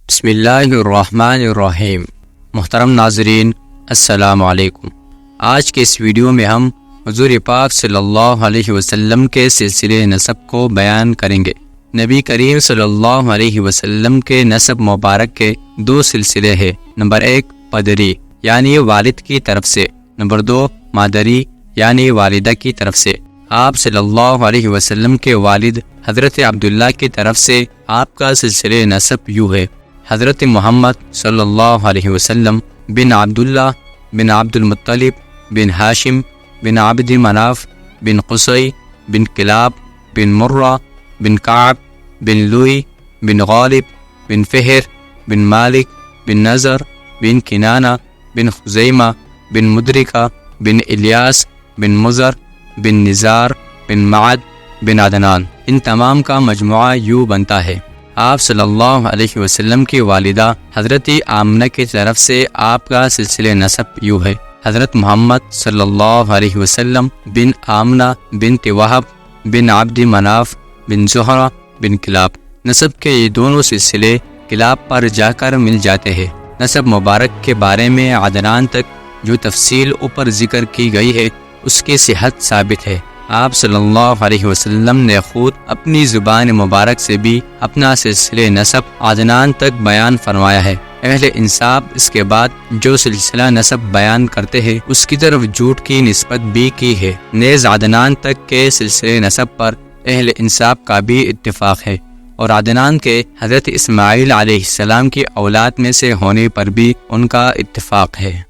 بسم اللہ الرحمن الرحیم۔ محترم ناظرین، السلام علیکم۔ آج کے اس ویڈیو میں ہم حضور پاک صلی اللہ علیہ وسلم کے سلسلے نسب کو بیان کریں گے۔ نبی کریم صلی اللہ علیہ وسلم کے نسب مبارک کے دو سلسلے ہیں۔ نمبر 1 پدری یعنی والد کی طرف سے، نمبر 2 مادری یعنی والدہ کی طرف سے۔ آپ صلی اللہ علیہ وسلم کے والد حضرت عبداللہ کی طرف سے آپ کا سلسلے نسب یوں ہے: حضرت محمد صلی اللہ علیہ وسلم بن عبداللہ بن عبد المطلب بن ہاشم بن عبد مناف بن قصی بن کلاب بن مرہ بن کعب بن لوئی بن غالب بن فہر بن مالک بن نضر بن کنانہ بن خزیمہ بن مدرکہ بن الیاس بن مضر بن نزار بن معد بن عدنان۔ ان تمام کا مجموعہ یوں بنتا ہے: آپ صلی اللہ علیہ وسلم کی والدہ حضرت آمنہ کی طرف سے آپ کا سلسلہ نسب یوں ہے: حضرت محمد صلی اللہ علیہ وسلم بن آمنہ بنت وہب بن عبد مناف بن زہرہ بن کلاب۔ نسب کے یہ دونوں سلسلے کلاب پر جا کر مل جاتے ہیں۔ نسب مبارک کے بارے میں عدنان تک جو تفصیل اوپر ذکر کی گئی ہے اس کی صحت ثابت ہے۔ آپ صلی اللہ علیہ وسلم نے خود اپنی زبان مبارک سے بھی اپنا سلسلہ نسب عدنان تک بیان فرمایا ہے۔ اہل انصاف اس کے بعد جو سلسلہ نسب بیان کرتے ہیں اس کی طرف جھوٹ کی نسبت بھی کی ہے۔ نیز عدنان تک کے سلسلہ نسب پر اہل انصاف کا بھی اتفاق ہے، اور عدنان کے حضرت اسماعیل علیہ السلام کی اولاد میں سے ہونے پر بھی ان کا اتفاق ہے۔